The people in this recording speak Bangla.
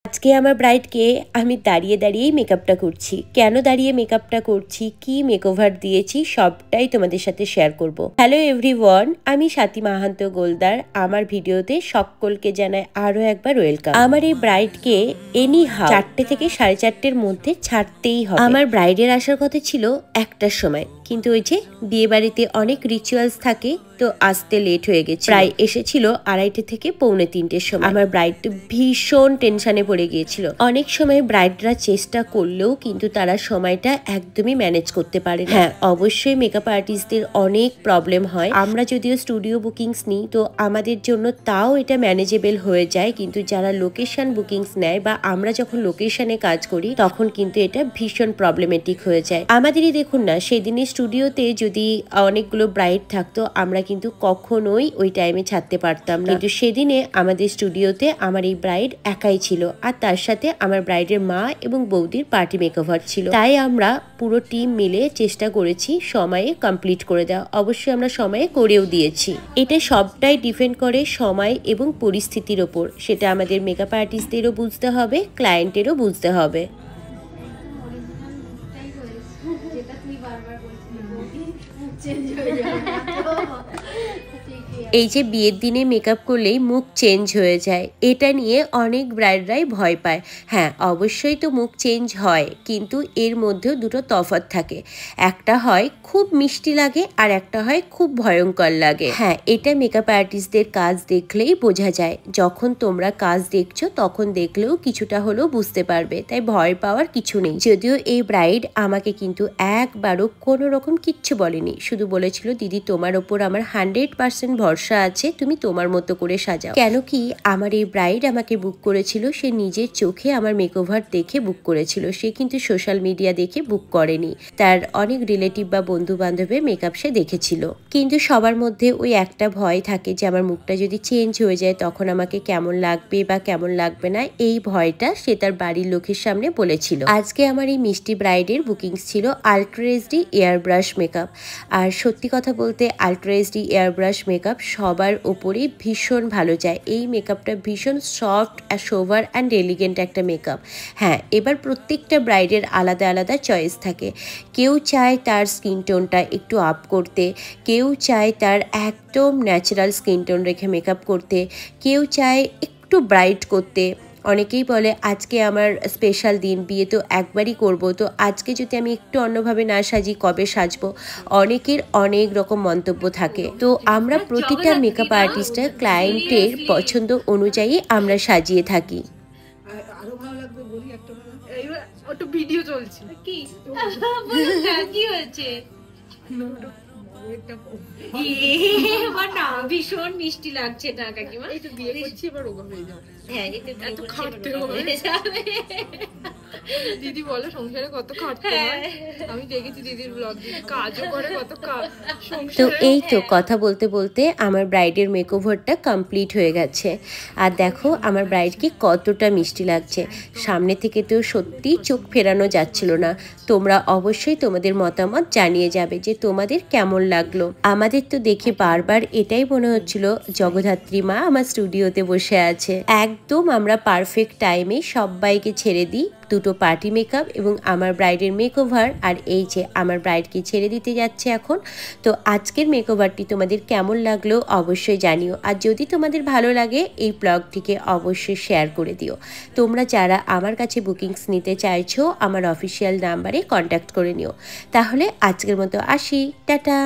আজকে আমার ব্রাইডকে আমি দাঁড়িয়ে দাঁড়িয়েই মেকআপটা করছি। কেন দাঁড়িয়ে মেকআপটা করছি, কি মেকওভার দিয়েছি সবটাই তোমাদের সাথে শেয়ার করব। হ্যালো এভরিওয়ান, আমি স্বাতি মাহান্ত গোলদার। আমার ভিডিওতে সকলকে জানাই আরো একবার ওয়েলকাম। আমার এই ব্রাইডকে এনি হাউ 4টে থেকে 4:30-র মধ্যে ছাড়তেই হবে। আমার ব্রাইডের আসার কথা ছিল 1টার সময়, কিন্তু ওই যে বিয়ে বাড়িতে অনেক রিচুয়ালস থাকে, তো আসতে লেট হয়ে গেছে। প্রায় এসেছিল 2:30 থেকে 2:45-র সময়। আমার ব্রাইড তো ভীষণ টেনশনে পড়ে গিয়েছিল। অনেক সময় ব্রাইডরা চেষ্টা করলেও কিন্তু তারা সময়টা একদমই ম্যানেজ করতে পারে না। হ্যাঁ, অবশ্যই মেকআপ আর্টিস্টদের অনেক প্রবলেম হয়। আমরা যদিও স্টুডিও বুকিংস নিই, তো আমাদের জন্য তাও এটা ম্যানেজেবল হয়ে যায়, কিন্তু যারা লোকেশন বুকিংস নেয় বা আমরা যখন লোকেশনে কাজ করি তখন কিন্তু এটা ভীষণ প্রবলেমেটিক হয়ে যায়। আমাদেরই দেখুন না, সেদিনে স্টুডিওতে যদি অনেকগুলো ব্রাইড থাকতো আমরা কিন্তু কখনোই ওই টাইমে ছাড়তে পারতাম না। কিন্তু সেদিনে আমাদের স্টুডিওতে আমার এই ব্রাইড একাই ছিল, আর তার সাথে আমার ব্রাইডের মা এবং বৌদির পার্টি মেকওভার ছিল। তাই আমরা পুরো টিম মিলে চেষ্টা করেছি সময়ে কমপ্লিট করে দেওয়া। অবশ্যই আমরা সময়ে করেও দিয়েছি। এটা সবটাই ডিপেন্ড করে সময় এবং পরিস্থিতির ওপর। সেটা আমাদের মেকআপ আর্টিস্টদেরও বুঝতে হবে, ক্লায়েন্টেরও বুঝতে হবে। এই যে বিয়ের দিনে মেকআপ করলেই মুখ চেঞ্জ হয়ে যায়, এটা নিয়ে অনেক ব্রাইডরাই ভয় পায়। হ্যাঁ, অবশ্যই তো মুখ চেঞ্জ হয়, কিন্তু এর মধ্যেও দুটো তফাৎ থাকে। একটা হয় খুব মিষ্টি লাগে, আর একটা হয় খুব ভয়ঙ্কর লাগে। হ্যাঁ, এটা মেকআপ আর্টিস্টদের কাজ দেখলেই বোঝা যায়। যখন তোমরা কাজ দেখছো তখন দেখলেও কিছুটা হলেও বুঝতে পারবে, তাই ভয় পাওয়ার কিছু নেই। যদিও এই ব্রাইড আমাকে কিন্তু একবারও কোনো রকম কিচ্ছু বলেনি, শুধু বলেছিল দিদি তোমার ওপর আমার 100% ভরসা আছে, তুমি তোমার মতো করে সাজাও। কেন কি আমার এই ব্রাইড আমাকে বুক করেছিল, সে নিজের চোখে আমার মেকওভার দেখে বুক করেছিল। সে কিন্তু সোশ্যাল মিডিয়া দেখে বুক করেনি, তার অনেক রিলেটিভ বা বন্ধু বান্ধবের মেকআপ সে দেখেছিল। কিন্তু সবার মধ্যে ওই একটা ভয় থাকে যে আমার মুখটা যদি চেঞ্জ হয়ে যায় তখন আমাকে কেমন লাগবে বা কেমন লাগবে না, এই ভয়টা সে তার বাড়ির লোকের সামনে বলেছিল। আজকে আমার এই মিষ্টি ব্রাইডের বুকিংস ছিল ultra HD air brush makeup. আর সত্যি কথা বলতে ultra HD air brush makeup সবার ওপরেই ভীষণ ভালো যায়। এই মেকআপটা ভীষণ সফট আর সোভার অ্যান্ড এলিগেন্ট একটা মেকআপ। হ্যাঁ, এবার প্রত্যেকটা ব্রাইডের আলাদা আলাদা চয়েস থাকে। কেউ চায় তার স্কিন টোনটা একটু আপ করতে, কেউ চায় তার একদম ন্যাচারাল স্কিন টোন রেখে মেকআপ করতে, কেউ চায় একটু ব্রাইট করতে। অনেকেই বলে আজকে আমার স্পেশাল দিন, বিয়ে তো একবারই করব, তো আজকে যদি আমি একটু অন্যভাবে না সাজি কবে সাজবো। অনেকের অনেক রকম মন্তব্য থাকে, তো আমরা প্রতিটা মেকআপ আর্টিস্টের ক্লায়েন্টের পছন্দ অনুযায়ী আমরা সাজিয়ে থাকি। আরো ভালো লাগবে বলি একটা, এইবার একটু ভিডিও চলছে কি কি হয়েছে ভীষণ মিষ্টি লাগছে না কাকিমা, একটু বিয়ে করছি এবার রোগা হয়ে যাবে। হ্যাঁ, এত খাটতে হবে। দিদি বলে সংসারে কত খাটতে হয়, আমি দেখেছি দিদির ব্লগ, দিদি কাজও করে কত তো এই তো কথা বলতে বলতে আমার ব্রাইডের মেকওভারটা কমপ্লিট হয়ে গেছে। আর দেখো আমার ব্রাইডকে কতটা মিষ্টি লাগছে, সামনে থেকে তো সত্যি চোখ ফেরানো যাচ্ছিল না। তোমরা অবশ্যই তোমাদের মতামত জানিয়ে যাবে যে তোমাদের কেমন লাগলো। আমাদের তো দেখে বারবার এটাই মনে হচ্ছিল জগদ্ধাত্রী মা আমার স্টুডিওতে বসে আছে। একদম আমরা পারফেক্ট টাইমে সবাইকে ছেড়ে দিই দুটো পার্টি মেকআপ এবং আমার ব্রাইডের মেকওভার। আর এই যে আমার ব্রাইডকে ছেড়ে দিতে যাচ্ছে এখন। তো আজকের মেকওভারটি তোমাদের কেমন লাগলো অবশ্যই জানিও, আর যদি তোমাদের ভালো লাগে এই ব্লগটিকে অবশ্যই শেয়ার করে দিও। তোমরা যারা আমার কাছে বুকিংস নিতে চাইছো আমার অফিসিয়াল নাম্বারে কন্ট্যাক্ট করে নিও। তাহলে আজকের মতো আসি, টাটা।